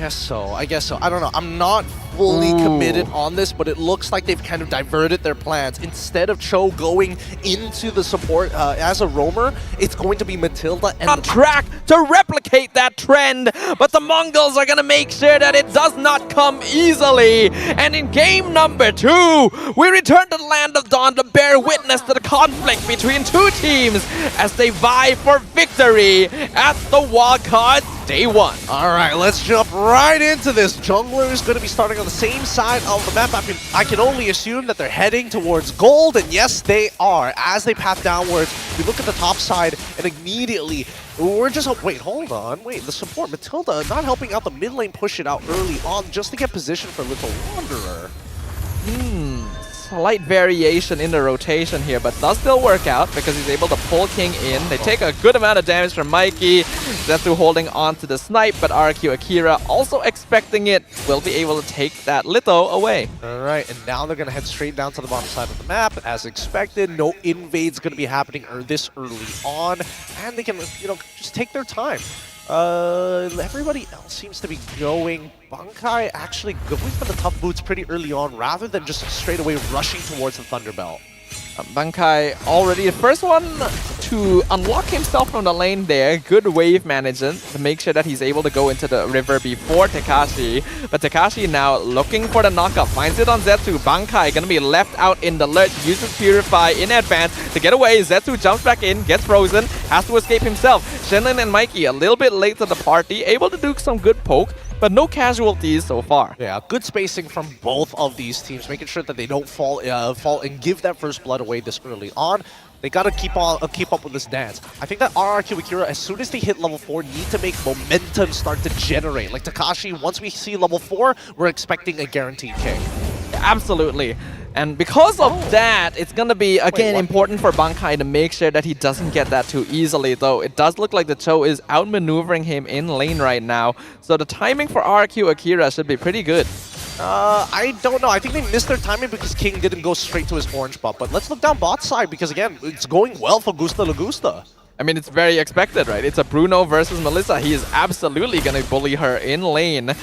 guess so. I guess so. I don't know. I'm not fully committed on this, but it looks like they've kind of diverted their plans. Instead of Cho going into the support as a roamer, it's going to be Matilda and on track to replicate that trend, but the Mongols are gonna make sure that it does not come easily. And in game number 2, we return to the Land of Dawn to bear witness to the conflict between two teams as they vie for victory at the wildcard day 1. All right, let's jump right into this. Jungler is going to be starting on the same side of the map. I can only assume that they're heading towards gold, and yes, they are. As they path downwards, we look at the top side, and immediately we're just... Wait, hold on. Wait, the support, Matilda, not helping out the mid lane, push it out early on just to get position for Little Wanderer. Slight variation in the rotation here, but does still work out because he's able to pull King in. They take a good amount of damage from Mikey. Zetsu holding on to the snipe, but RRQ Akira also expecting it will be able to take that Litho away. All right, and now they're going to head straight down to the bottom side of the map. As expected, no invades going to be happening this early on, and they can, you know, just take their time. Everybody else seems to be going. Bankai actually going for the tough boots pretty early on rather than just straight away rushing towards the Thunderbelt. Bankai already the first one to unlock himself from the lane there. Good wave management to make sure that he's able to go into the river before Tekashi. But Tekashi now looking for the knockup. Finds it on Zetsu. Bankai gonna be left out in the lurch. Uses Purify in advance to get away. Zetsu jumps back in, gets frozen, has to escape himself. Shenlin and Mikey a little bit late to the party. Able to do some good poke, but no casualties so far. Yeah, good spacing from both of these teams, making sure that they don't fall and give that first blood away this early on. They gotta keep up with this dance. I think that RRQ Akira, as soon as they hit level 4, need to make momentum start to generate. Like Tekashi, once we see level 4, we're expecting a guaranteed kick. Absolutely. And because of that, it's going to be, again, important for Bankai to make sure that he doesn't get that too easily, though it does look like the Cho is outmaneuvering him in lane right now. So the timing for RRQ Akira should be pretty good. I don't know. I think they missed their timing because King didn't go straight to his orange buff. But let's look down bot side because, again, it's going well for Gusta Lagusta. I mean, it's very expected, right? It's a Bruno versus Melissa. He is absolutely going to bully her in lane.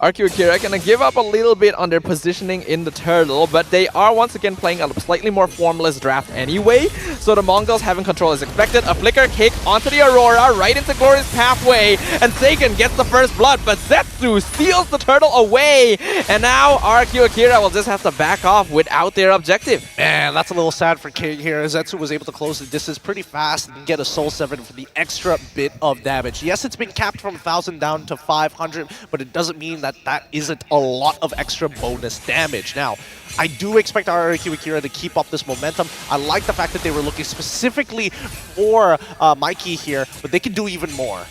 RRQ Akira gonna give up a little bit on their positioning in the turtle, but they are once again playing a slightly more formless draft anyway. So the Mongols having control is expected. A flicker kick onto the Aurora, right into Glorious pathway, and Sagan gets the first blood, but Zetsu steals the turtle away. And now RRQ Akira will just have to back off without their objective. Man, that's a little sad for King here. Zetsu was able to close the distance pretty fast and get a Soul 7 for the extra bit of damage. Yes, it's been capped from 1,000 down to 500, but it doesn't mean that isn't a lot of extra bonus damage. Now, I do expect RRQ Akira to keep up this momentum. I like the fact that they were looking specifically for Mikey here, but they can do even more.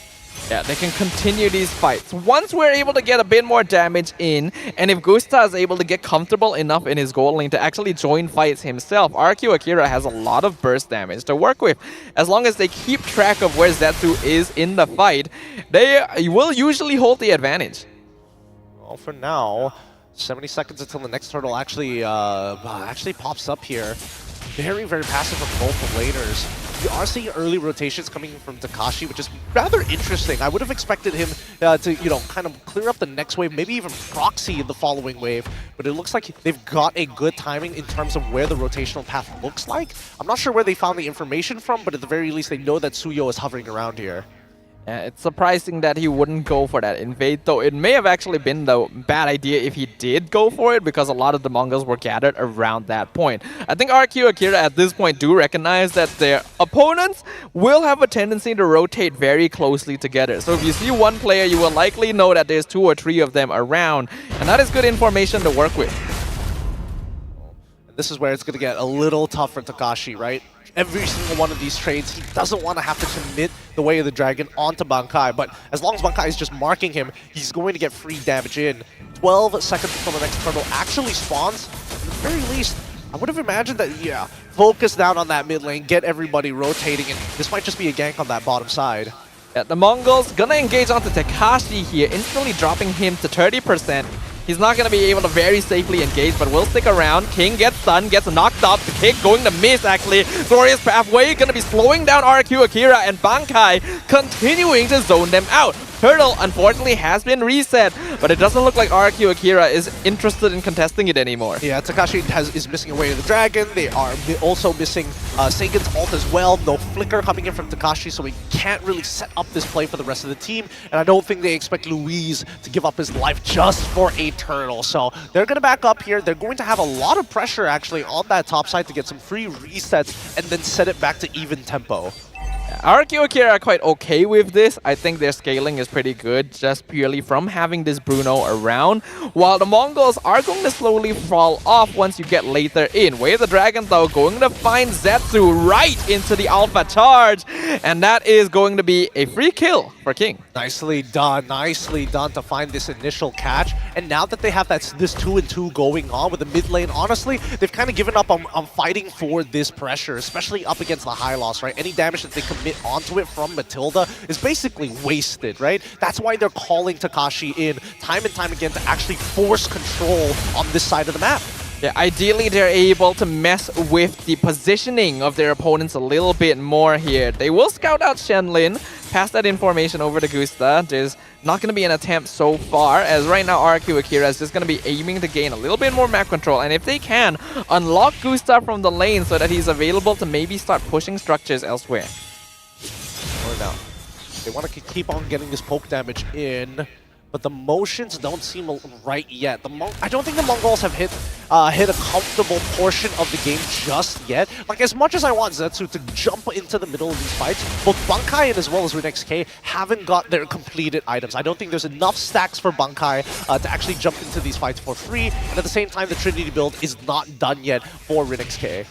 Yeah, they can continue these fights. Once we're able to get a bit more damage in, and if Gusta is able to get comfortable enough in his gold lane to actually join fights himself, RRQ Akira has a lot of burst damage to work with. As long as they keep track of where Zetsu is in the fight, they will usually hold the advantage. Well, for now, 70 seconds until the next turtle actually pops up here. Very, very passive from both the laners. You are seeing early rotations coming from Tekashi, which is rather interesting. I would have expected him to, you know, kind of clear up the next wave, maybe even proxy the following wave. But it looks like they've got a good timing in terms of where the rotational path looks like. I'm not sure where they found the information from, but at the very least, they know that Suyo is hovering around here. It's surprising that he wouldn't go for that invade, though it may have actually been the bad idea if he did go for it, because a lot of the Mongols were gathered around that point. I think RRQ Akira at this point do recognize that their opponents will have a tendency to rotate very closely together. So if you see one player, you will likely know that there's 2 or 3 of them around, and that is good information to work with. This is where it's going to get a little tough for Tekashi, right? Every single one of these trades, he doesn't want to have to commit the Way of the Dragon onto Bankai, but as long as Bankai is just marking him, he's going to get free damage in. 12 seconds until the next turtle actually spawns. At the very least, I would have imagined that, yeah, focus down on that mid lane, get everybody rotating, and this might just be a gank on that bottom side. Yeah, the Mongols gonna engage onto Tekashi here, instantly dropping him to 30%. He's not going to be able to very safely engage, but will stick around. King gets stunned, gets knocked up. The kick going to miss, actually. Glorious pathway going to be slowing down RRQ Akira, and Bankai continuing to zone them out. Turtle, unfortunately, has been reset, but it doesn't look like RRQ Akira is interested in contesting it anymore. Yeah, Takashi is missing away to the Dragon. They are also missing Sagan's ult as well. No flicker coming in from Takashi, so he can't really set up this play for the rest of the team. And I don't think they expect Luis to give up his life just for a turtle. So they're going to back up here. They're going to have a lot of pressure, actually, on that top side to get some free resets and then set it back to even tempo. RRQ Akira are quite okay with this. I think their scaling is pretty good just purely from having this Bruno around, while the Mongols are going to slowly fall off once you get later in. Way of the Dragon, though, going to find Zetsu right into the Alpha charge, and that is going to be a free kill for King. Nicely done to find this initial catch. And now that they have this 2-2 going on with the mid lane, honestly, they've kind of given up on fighting for this pressure, especially up against the high loss, right? Any damage that they commit onto it from Matilda is basically wasted, right? That's why they're calling Takashi in time and time again to actually force control on this side of the map. Yeah, ideally they're able to mess with the positioning of their opponents a little bit more here. They will scout out Shenlin, pass that information over to Gusta. There's not going to be an attempt so far, as right now RRQ Akira is just going to be aiming to gain a little bit more map control. And if they can, unlock Gusta from the lane so that he's available to maybe start pushing structures elsewhere. Or now, they want to keep on getting this poke damage in, but the motions don't seem right yet. I don't think the Mongols have hit a comfortable portion of the game just yet. Like, as much as I want Zetsu to jump into the middle of these fights, both Bankai and as well as RNXK haven't got their completed items. I don't think there's enough stacks for Bankai to actually jump into these fights for free, and at the same time, the Trinity build is not done yet for RNXK.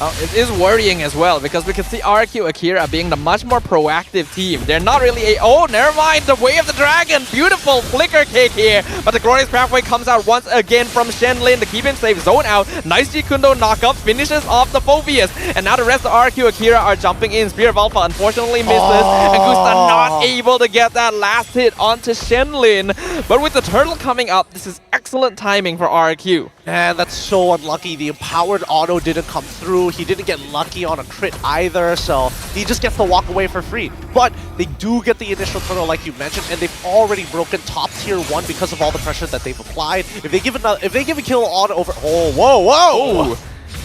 It is worrying as well, because we can see RRQ Akira being the much more proactive team. They're not really oh, never mind, the Way of the Dragon. Beautiful flicker kick here, but the Glorious Pathway comes out once again from Shenlin to keep him safe. Zone out, nice Jikundo knockup, finishes off the Phobius, and now the rest of RRQ Akira are jumping in. Spear of Alpha unfortunately misses, and Gusta not able to get that last hit onto Shenlin. But with the turtle coming up, this is excellent timing for RRQ. Man, that's so unlucky. The empowered auto didn't come through. He didn't get lucky on a crit either, so he just gets to walk away for free. But they do get the initial turtle, like you mentioned, and they've already broken top tier 1 because of all the pressure that they've applied. If they give a kill on over, oh, whoa! Ooh.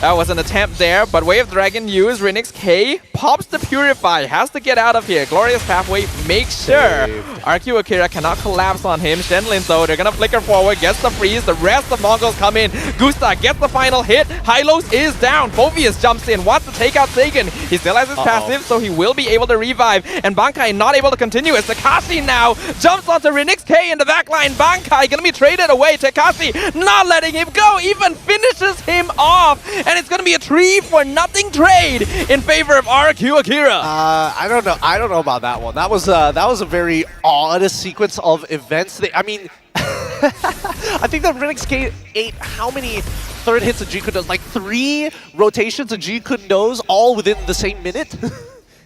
That was an attempt there, but Way of Dragon used. RNXK pops the Purify, has to get out of here. Glorious Pathway makes sure RRQ Akira cannot collapse on him. Shenlin, though, they're gonna flicker forward, gets the freeze. The rest of Mongols come in. Gusta gets the final hit. Hylos is down. Phobius jumps in, wants to take out Sagan. He still has his passive, so he will be able to revive. And Bankai not able to continue as Takashi now jumps onto RNXK in the backline. Bankai gonna be traded away. Takashi not letting him go, even finishes him off. And it's going to be a 3-for-0 trade in favor of RRQ Akira. I don't know. I don't know about that one. That was a very odd sequence of events. I mean, I think that RNXK ate how many third hits of Jikundos? Like 3 rotations of Jikundos all within the same minute?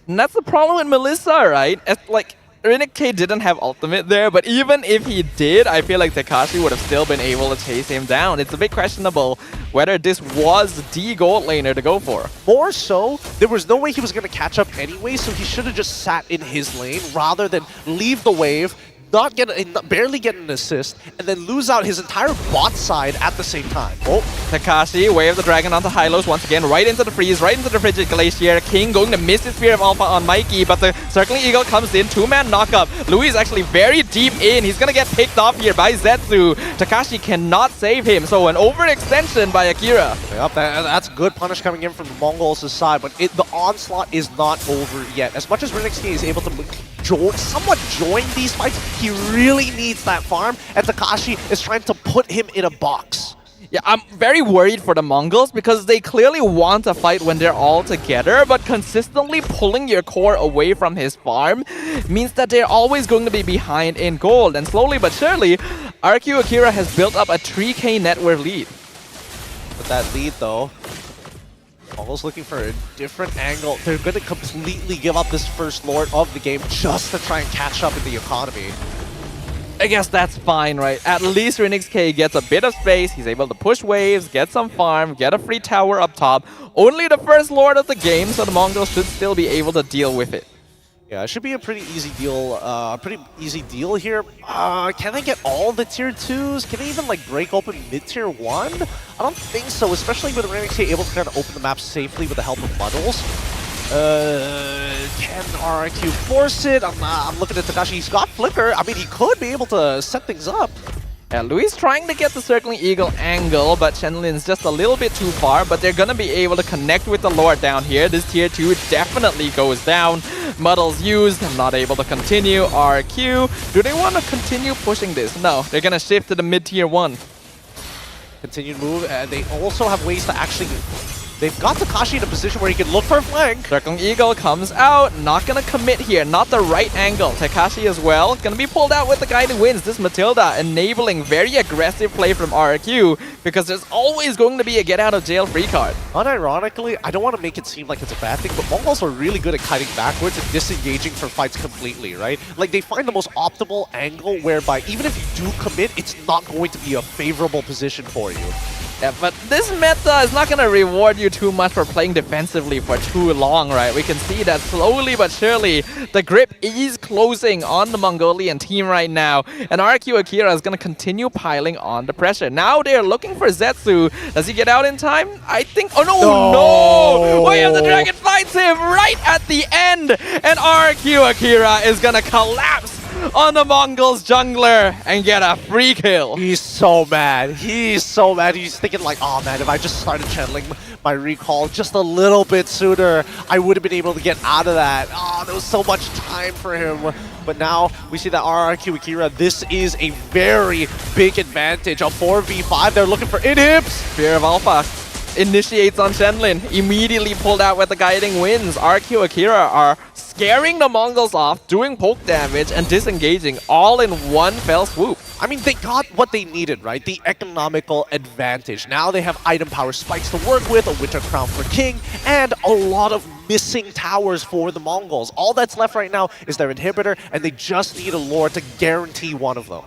And that's the problem with Melissa, right? Like, RNXK didn't have ultimate there, but even if he did, I feel like Takashi would have still been able to chase him down. It's a bit questionable whether this was the gold laner to go for. More so, there was no way he was going to catch up anyway, so he should have just sat in his lane rather than leave the wave, barely get an assist, and then lose out his entire bot side at the same time. Oh, Takashi, Way of the Dragon onto Hylos once again, right into the freeze, right into the Frigid Glacier. King going to miss his Spear of Alpha on Mikey, but the Circling Eagle comes in, 2-man knockup. Louis is actually very deep in. He's going to get picked off here by Zetsu. Takashi cannot save him, so an overextension by Akira. Yep, that's good punish coming in from the Mongols' side, but the onslaught is not over yet. As much as RNXK is able to somewhat join these fights, he really needs that farm, and Takashi is trying to put him in a box. Yeah, I'm very worried for the Mongols because they clearly want to fight when they're all together, but consistently pulling your core away from his farm means that they're always going to be behind in gold. And slowly but surely, RRQ Akira has built up a 3K net worth lead. With that lead, though, Mongols looking for a different angle. They're going to completely give up this first Lord of the game just to try and catch up in the economy. I guess that's fine, right? At least RNXK gets a bit of space. He's able to push waves, get some farm, get a free tower up top. Only the first Lord of the game, so the Mongols should still be able to deal with it. Yeah, it should be a pretty easy deal here. Can they get all the tier 2s? Can they even like break open mid-tier 1? I don't think so, especially with RRQ able to kind of open the map safely with the help of MONGOLZ. Can RRQ force it? I'm looking at Takashi. He's got Flicker. I mean, he could be able to set things up. Yeah, Luis trying to get the circling eagle angle, but Shenlin's just a little bit too far, but they're gonna be able to connect with the Lord down here. This tier 2 definitely goes down. Muddles used, not able to continue. RQ, do they want to continue pushing this? No, they're gonna shift to the mid-tier 1. Continued move, and they also have ways to actually... They've got Takashi in a position where he can look for a flank. Circling Eagle comes out, not gonna commit here, not the right angle. Takashi as well, gonna be pulled out with the guiding winds. This Matilda enabling very aggressive play from RRQ because there's always going to be a get out of jail free card. Unironically, I don't want to make it seem like it's a bad thing, but Mongols are really good at kiting backwards and disengaging from fights completely, right? Like they find the most optimal angle whereby even if you do commit, it's not going to be a favorable position for you. Yeah, but this meta is not going to reward you too much for playing defensively for too long, right? We can see that slowly but surely the grip is closing on the Mongolian team right now. And RRQ AKIRA is going to continue piling on the pressure. Now they're looking for Zetsu. Does he get out in time? I think... Oh, no! Way of the Dragon finds him right at the end! And RRQ AKIRA is going to collapse on the MONGOLZ jungler and get a free kill. He's so mad. He's so mad. He's thinking like, oh man, if I just started channeling my recall just a little bit sooner, I would have been able to get out of that. Oh, there was so much time for him. But now we see that RRQ AKIRA, this is a very big advantage. A 4v5, they're looking for inhibs. Fear of Alpha initiates on Shenlin, immediately pulled out with the guiding winds. RRQ AKIRA are scaring the Mongols off, doing poke damage, and disengaging all in one fell swoop. I mean, they got what they needed, right? The economical advantage. Now they have item power spikes to work with, a Winter Crown for King, and a lot of missing towers for the Mongols. All that's left right now is their inhibitor, and they just need a Lord to guarantee one of them.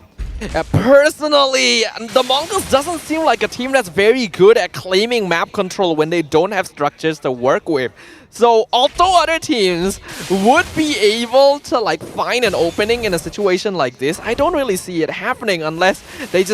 Personally, the Mongols doesn't seem like a team that's very good at claiming map control when they don't have structures to work with. So, although other teams would be able to like find an opening in a situation like this, I don't really see it happening unless they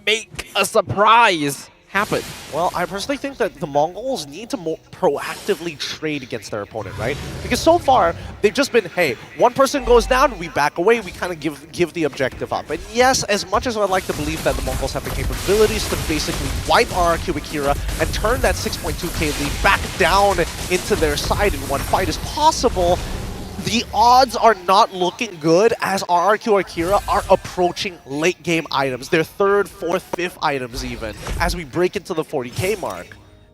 make a surprise happen. Well, I personally think that the Mongols need to more proactively trade against their opponent, right? Because so far, they've just been, hey, one person goes down, we back away, we kind of give the objective up. And yes, as much as I'd like to believe that the Mongols have the capabilities to basically wipe RRQ AKIRA and turn that 6.2k lead back down into their side in one fight is possible, the odds are not looking good as RRQ AKIRA are approaching late game items, their 3rd, 4th, 5th items even, as we break into the 40k mark.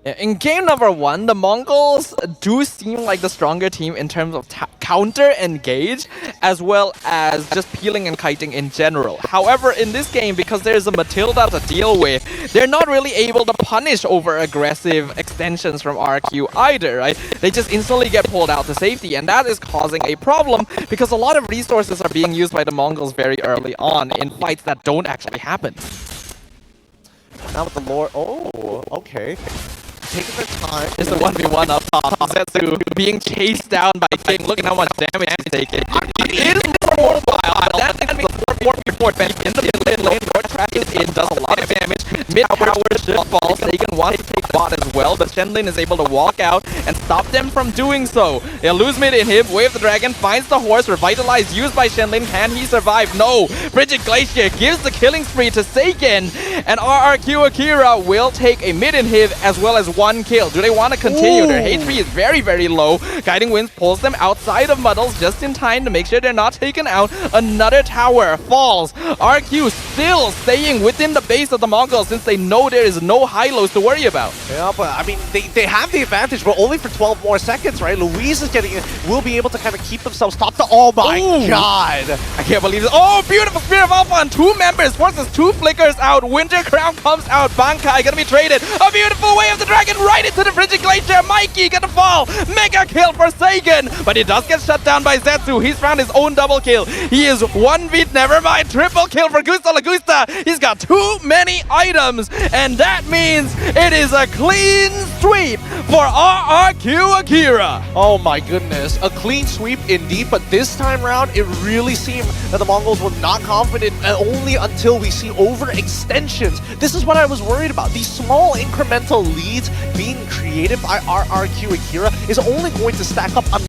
In game number 1, the Mongols do seem like the stronger team in terms of counter-engage, as well as just peeling and kiting in general. However, in this game, because there's a Matilda to deal with, they're not really able to punish over-aggressive extensions from RQ either, right? They just instantly get pulled out to safety, and that is causing a problem because a lot of resources are being used by the Mongols very early on in fights that don't actually happen. Now with the Lord... Oh, okay. Taking their time. It's a 1v1 up top. Zetsu being chased down by King. Look at how much damage he's taking. It is for a while, but that's going to be 4v4 bench in the mid lane. Lord traffic in, does a lot of damage. Mid tower should fall. Sagan wants to take bot as well, but Shenlin is able to walk out and stop them from doing so. They'll lose mid in him. Wave the Dragon finds the horse. Revitalized used by Shenlin. Can he survive? No. Frigid Glacier gives the killing spree to Sagan, and RRQ AKIRA will take a mid inhib as well as one kill. Do they want to continue? Ooh. Their HP is very, very low. Guiding Winds pulls them outside of Muddles just in time to make sure they're not taken out. Another tower falls. RQ still staying within the base of the Mongols since they know there is no high-lows to worry about. Yeah, but I mean, they have the advantage, but only for 12 more seconds, right? Louise is getting it, will be able to kind of keep themselves top to... Oh my god! I can't believe this. Oh, beautiful Spear of Alpha on 2 members. Forces 2 flickers out. Winter Crown comes out. Bankai gonna be traded. A beautiful Way of the Dragon right into the Frigid Glacier. Mikey gonna fall. Mega kill for Sagan, but he does get shut down by Zetsu. He's found his own double kill. He is 1v, never mind, triple kill for Gusta Lagusta. He's got too many items. items, and that means it is a clean sweep for RRQ Akira. Oh my goodness, a clean sweep indeed, but this time around, it really seemed that the Mongols were not confident only until we see overextensions. This is what I was worried about. These small incremental leads being created by RRQ Akira is only going to stack up